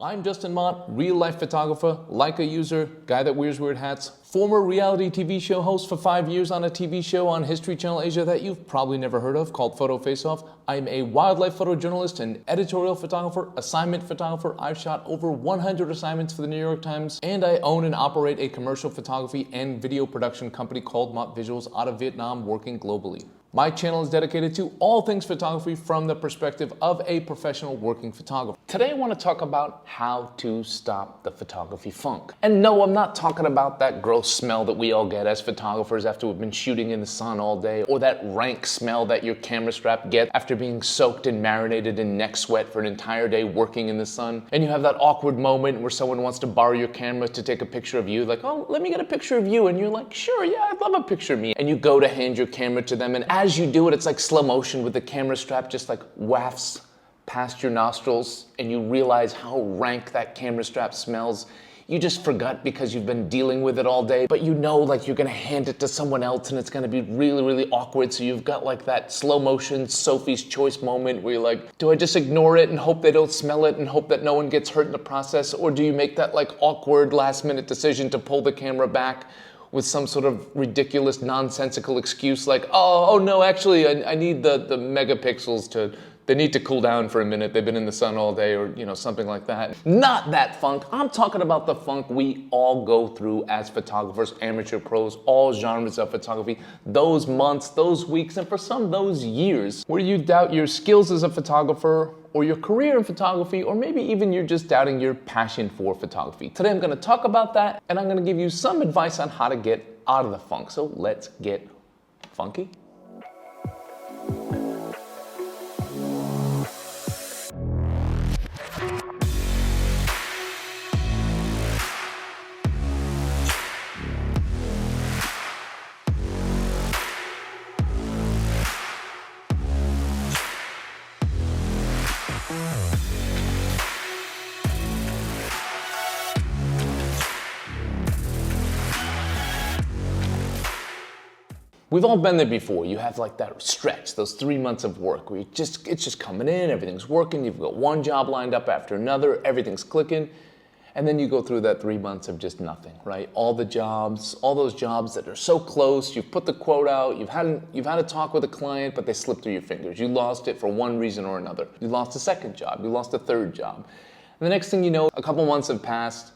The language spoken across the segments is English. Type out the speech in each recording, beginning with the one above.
I'm Justin Mott, real-life photographer, Leica user, guy that wears weird hats, former reality TV show host for 5 years on a TV show on History Channel Asia that you've probably never heard of called Photo Face Off. I'm a wildlife photojournalist and editorial photographer, assignment photographer. I've shot over 100 assignments for the New York Times, and I own and operate a commercial photography and video production company called Mott Visuals out of Vietnam, working globally. My channel is dedicated to all things photography from the perspective of a professional working photographer. Today I want to talk about how to stop the photography funk. And no, I'm not talking about that gross smell that we all get as photographers after we've been shooting in the sun all day, or that rank smell that your camera strap gets after being soaked and marinated in neck sweat for an entire day working in the sun. And you have that awkward moment where someone wants to borrow your camera to take a picture of you, like, oh, let me get a picture of you. And you're like, sure, yeah, I'd love a picture of me. And you go to hand your camera to them, and as you do it, it's like slow motion with the camera strap just like wafts past your nostrils, and you realize how rank that camera strap smells. You just forgot because you've been dealing with it all day, but you know like you're gonna hand it to someone else and it's gonna be really, really awkward. So you've got like that slow motion Sophie's Choice moment where you're like, do I just ignore it and hope they don't smell it and hope that no one gets hurt in the process? Or do you make that like awkward last minute decision to pull the camera back with some sort of ridiculous, nonsensical excuse like, oh no, actually, I need the megapixels they need to cool down for a minute. They've been in the sun all day, or something like that. Not that funk. I'm talking about the funk we all go through as photographers, amateur pros, all genres of photography. Those months, those weeks, and for some, those years where you doubt your skills as a photographer, or your career in photography, or maybe even you're just doubting your passion for photography. Today I'm gonna talk about that, and I'm gonna give you some advice on how to get out of the funk. So let's get funky. We've all been there before. You have like that stretch, those 3 months of work where it's just coming in, everything's working, you've got one job lined up after another, everything's clicking, and then you go through that 3 months of just nothing, right? All the jobs, all those jobs that are so close, you've put the quote out, you've had a talk with a client, but they slipped through your fingers. You lost it for one reason or another. You lost a second job, you lost a third job. And the next thing you know, a couple months have passed,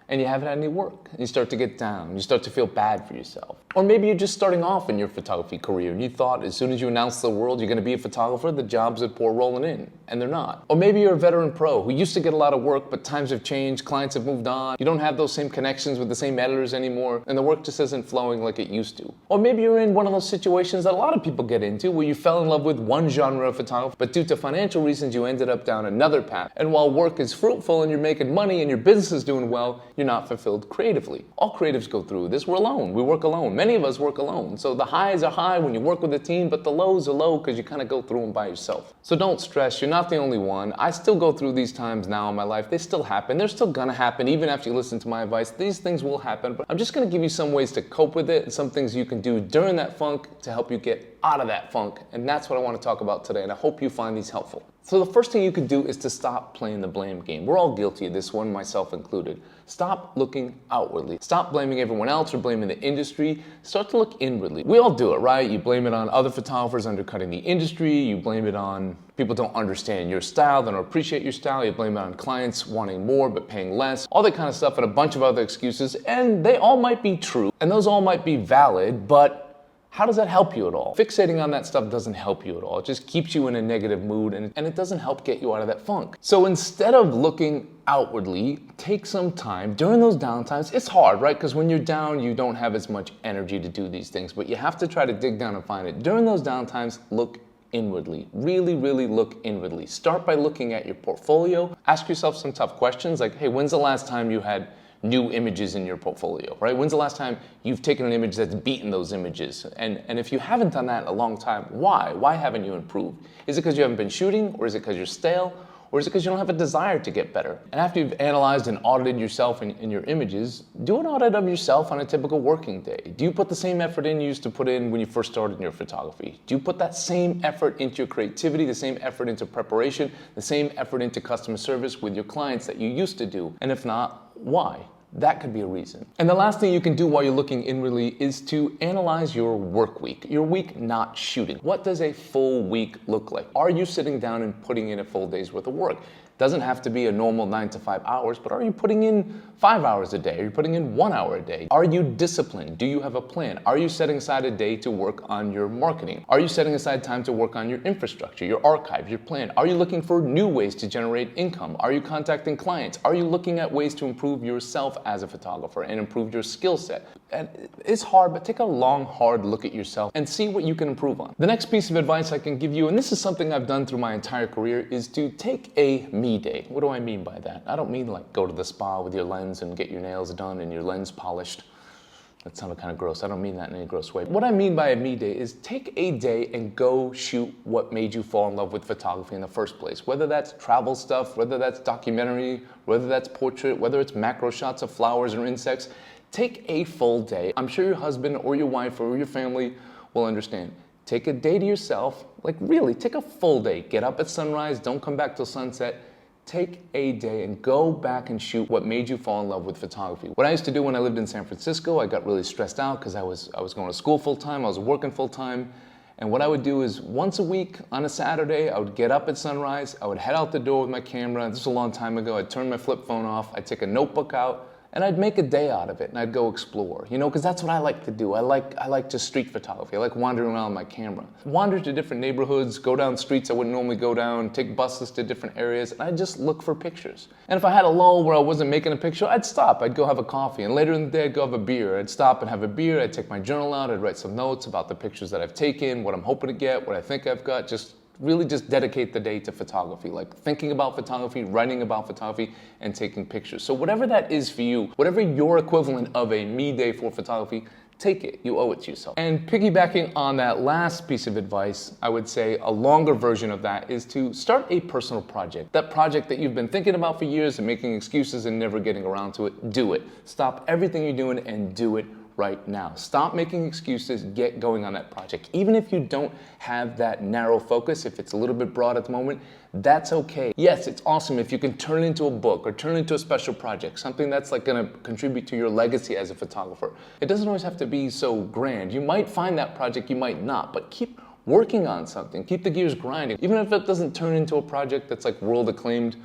and you haven't had any work. And you start to get down. You start to feel bad for yourself. Or maybe you're just starting off in your photography career and you thought as soon as you announced to the world you're gonna be a photographer, the jobs would pour rolling in, and they're not. Or maybe you're a veteran pro who used to get a lot of work, but times have changed, clients have moved on, you don't have those same connections with the same editors anymore, and the work just isn't flowing like it used to. Or maybe you're in one of those situations that a lot of people get into where you fell in love with one genre of photography, but due to financial reasons you ended up down another path. And while work is fruitful and you're making money and your business is doing well, you're not fulfilled creatively. All creatives go through this. We're alone. We work alone. Many of us work alone. So the highs are high when you work with a team, but the lows are low because you kind of go through them by yourself. So don't stress. You're not the only one. I still go through these times now in my life. They still happen. They're still gonna happen even after you listen to my advice. These things will happen, but I'm just gonna give you some ways to cope with it and some things you can do during that funk to help you get out of that funk. And that's what I want to talk about today, and I hope you find these helpful. So the first thing you can do is to stop playing the blame game. We're all guilty of this one, myself included. Stop looking outwardly. Stop blaming everyone else or blaming the industry. Start to look inwardly. We all do it, right? You blame it on other photographers undercutting the industry. You blame it on people don't understand your style, they don't appreciate your style. You blame it on clients wanting more but paying less. All that kind of stuff and a bunch of other excuses, and they all might be true, and those all might be valid, but how does that help you at all? Fixating on that stuff doesn't help you at all. It just keeps you in a negative mood, and it doesn't help get you out of that funk. So instead of looking outwardly, take some time during those downtimes. It's hard, right? Because when you're down, you don't have as much energy to do these things, but you have to try to dig down and find it. During those downtimes, look inwardly. Really, really look inwardly. Start by looking at your portfolio. Ask yourself some tough questions like, hey, when's the last time you had new images in your portfolio, right? When's the last time you've taken an image that's beaten those images? And if you haven't done that in a long time, why? Why haven't you improved? Is it because you haven't been shooting, or is it because you're stale? Or is it because you don't have a desire to get better? And after you've analyzed and audited yourself and your images, do an audit of yourself on a typical working day. Do you put the same effort in you used to put in when you first started in your photography? Do you put that same effort into your creativity, the same effort into preparation, the same effort into customer service with your clients that you used to do? And if not, why? That could be a reason. And the last thing you can do while you're looking inwardly is to analyze your work week. Your week not shooting. What does a full week look like? Are you sitting down and putting in a full day's worth of work? Doesn't have to be a normal 9 to 5 hours, but are you putting in 5 hours a day? Are you putting in 1 hour a day? Are you disciplined? Do you have a plan? Are you setting aside a day to work on your marketing? Are you setting aside time to work on your infrastructure, your archive, your plan? Are you looking for new ways to generate income? Are you contacting clients? Are you looking at ways to improve yourself as a photographer and improve your skill set? And it's hard, but take a long, hard look at yourself and see what you can improve on. The next piece of advice I can give you, and this is something I've done through my entire career, is to take a me day. What do I mean by that? I don't mean like go to the spa with your lens and get your nails done and your lens polished. That sounded kind of gross. I don't mean that in any gross way. What I mean by a me day is take a day and go shoot what made you fall in love with photography in the first place. Whether that's travel stuff, whether that's documentary, whether that's portrait, whether it's macro shots of flowers or insects. Take a full day. I'm sure your husband or your wife or your family will understand. Take a day to yourself, like really, take a full day. Get up at sunrise, don't come back till sunset. Take a day and go back and shoot what made you fall in love with photography. What I used to do when I lived in San Francisco, I got really stressed out because I was going to school full time, I was working full time. And what I would do is once a week on a Saturday, I would get up at sunrise, I would head out the door with my camera. This was a long time ago. I'd turn my flip phone off, I'd take a notebook out, and I'd make a day out of it, and I'd go explore, because that's what I like to do. I like just street photography. I like wandering around with my camera. Wander to different neighborhoods, go down streets I wouldn't normally go down, take buses to different areas, and I'd just look for pictures. And if I had a lull where I wasn't making a picture, I'd stop. I'd go have a coffee, and later in the day, I'd go have a beer. I'd stop and have a beer. I'd take my journal out. I'd write some notes about the pictures that I've taken, what I'm hoping to get, what I think I've got, really just dedicate the day to photography, like thinking about photography, writing about photography, and taking pictures. So whatever that is for you, whatever your equivalent of a me day for photography, take it. You owe it to yourself. And piggybacking on that last piece of advice, I would say a longer version of that is to start a personal project. That project that you've been thinking about for years and making excuses and never getting around to it, do it. Stop everything you're doing and do it right now. Stop making excuses, get going on that project. Even if you don't have that narrow focus, if it's a little bit broad at the moment, that's okay. Yes, it's awesome if you can turn it into a book or turn it into a special project, something that's like gonna contribute to your legacy as a photographer. It doesn't always have to be so grand. You might find that project, you might not, but keep working on something. Keep the gears grinding. Even if it doesn't turn into a project that's like world acclaimed,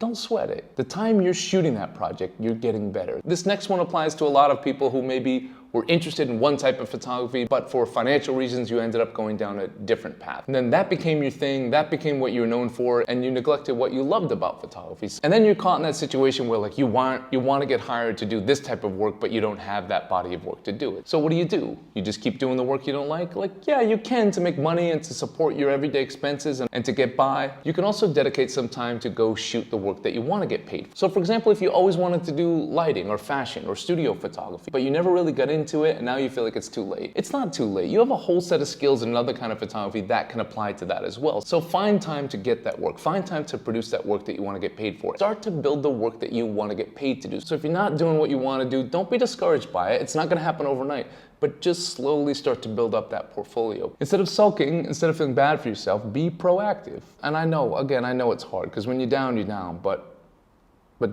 don't sweat it. The time you're shooting that project, you're getting better. This next one applies to a lot of people who maybe were interested in one type of photography, but for financial reasons, you ended up going down a different path. And then that became your thing, that became what you were known for, and you neglected what you loved about photography. And then you're caught in that situation where like you want to get hired to do this type of work, but you don't have that body of work to do it. So what do? You just keep doing the work you don't like? Like, yeah, you can to make money and to support your everyday expenses and to get by. You can also dedicate some time to go shoot the work that you want to get paid for. So for example, if you always wanted to do lighting or fashion or studio photography, but you never really got into it and now you feel like it's too late. It's not too late. You have a whole set of skills in another kind of photography that can apply to that as well. So find time to get that work. Find time to produce that work that you want to get paid for. Start to build the work that you want to get paid to do. So if you're not doing what you want to do, don't be discouraged by it. It's not going to happen overnight, but just slowly start to build up that portfolio. Instead of sulking, instead of feeling bad for yourself, be proactive. And I know it's hard because when you're down, but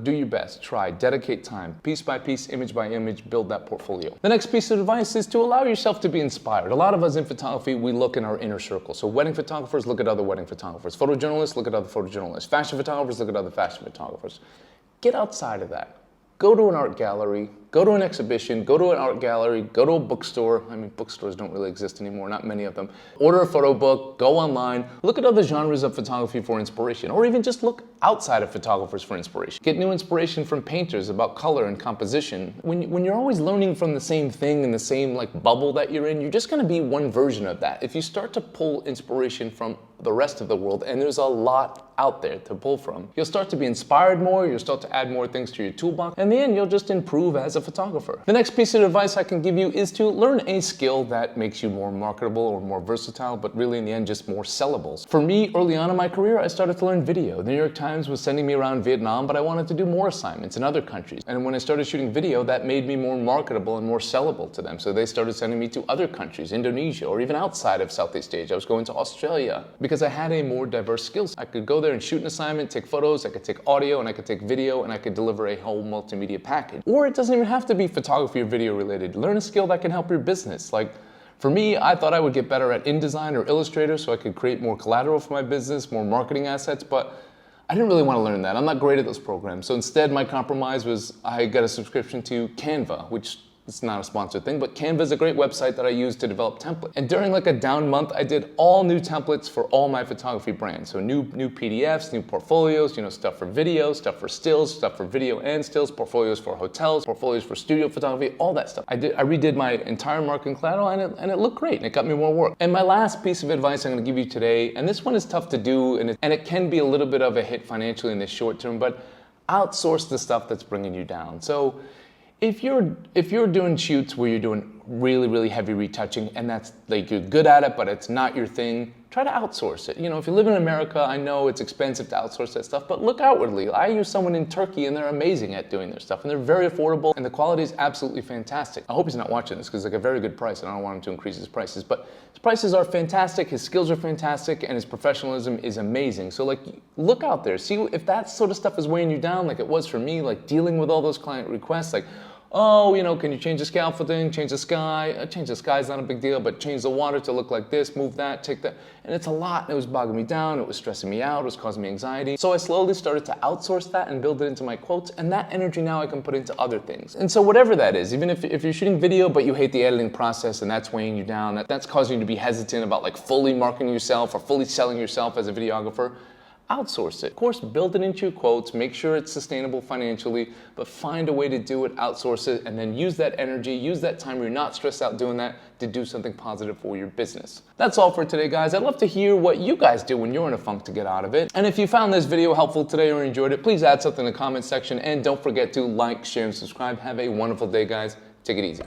do your best, try, dedicate time, piece by piece, image by image, build that portfolio. The next piece of advice is to allow yourself to be inspired. A lot of us in photography, we look in our inner circle. So wedding photographers, look at other wedding photographers. Photojournalists, look at other photojournalists. Fashion photographers, look at other fashion photographers. Get outside of that. Go to an art gallery, go to an exhibition, go to an art gallery, go to a bookstore. I mean, bookstores don't really exist anymore, not many of them. Order a photo book, go online, look at other genres of photography for inspiration, or even just look outside of photographers for inspiration. Get new inspiration from painters about color and composition. When you're always learning from the same thing in the same like bubble that you're in, you're just gonna be one version of that. If you start to pull inspiration from the rest of the world, and there's a lot out there to pull from, you'll start to be inspired more, you'll start to add more things to your toolbox, and in the end, you'll just improve as a a photographer. The next piece of advice I can give you is to learn a skill that makes you more marketable or more versatile, but really in the end just more sellable. For me, early on in my career, I started to learn video. The New York Times was sending me around Vietnam, but I wanted to do more assignments in other countries. And when I started shooting video, that made me more marketable and more sellable to them. So they started sending me to other countries, Indonesia, or even outside of Southeast Asia. I was going to Australia because I had a more diverse skill set. I could go there and shoot an assignment, take photos, I could take audio, and I could take video, and I could deliver a whole multimedia package. Or it doesn't even have to be photography or video related. Learn a skill that can help your business. Like, for me, I thought I would get better at InDesign or Illustrator so I could create more collateral for my business, more marketing assets, but I didn't really want to learn that. I'm not great at those programs. So instead, my compromise was I got a subscription to Canva, which it's not a sponsored thing, but Canva is a great website that I use to develop templates. And during like a down month, I did all new templates for all my photography brands. So new PDFs, new portfolios, stuff for video, stuff for stills, stuff for video and stills, portfolios for hotels, portfolios for studio photography, all that stuff. I redid my entire marketing collateral and it looked great and it got me more work. And my last piece of advice I'm gonna give you today, and this one is tough to do and it can be a little bit of a hit financially in the short term, but outsource the stuff that's bringing you down. So if you're doing shoots where you're doing really heavy retouching and that's like you're good at it, but it's not your thing, try to outsource it. If you live in America, I know it's expensive to outsource that stuff, but look outwardly. I use someone in Turkey and they're amazing at doing their stuff and they're very affordable and the quality is absolutely fantastic. I hope he's not watching this because it's like a very good price and I don't want him to increase his prices, but his prices are fantastic, his skills are fantastic, and his professionalism is amazing. So like, look out there, see if that sort of stuff is weighing you down like it was for me, like dealing with all those client requests, like, oh, can you change the scaffolding, change the sky? Change the sky is not a big deal, but change the water to look like this, move that, take that. And it's a lot, and it was bogging me down, it was stressing me out, it was causing me anxiety. So I slowly started to outsource that and build it into my quotes, and that energy now I can put into other things. And so whatever that is, even if you're shooting video, but you hate the editing process and that's weighing you down, that's causing you to be hesitant about like fully marketing yourself or fully selling yourself as a videographer, outsource it. Of course, build it into your quotes, make sure it's sustainable financially, but find a way to do it, outsource it, and then use that energy, use that time where you're not stressed out doing that to do something positive for your business. That's all for today, guys. I'd love to hear what you guys do when you're in a funk to get out of it. And if you found this video helpful today or enjoyed it, please add something in the comment section, and don't forget to like, share, and subscribe. Have a wonderful day, guys. Take it easy.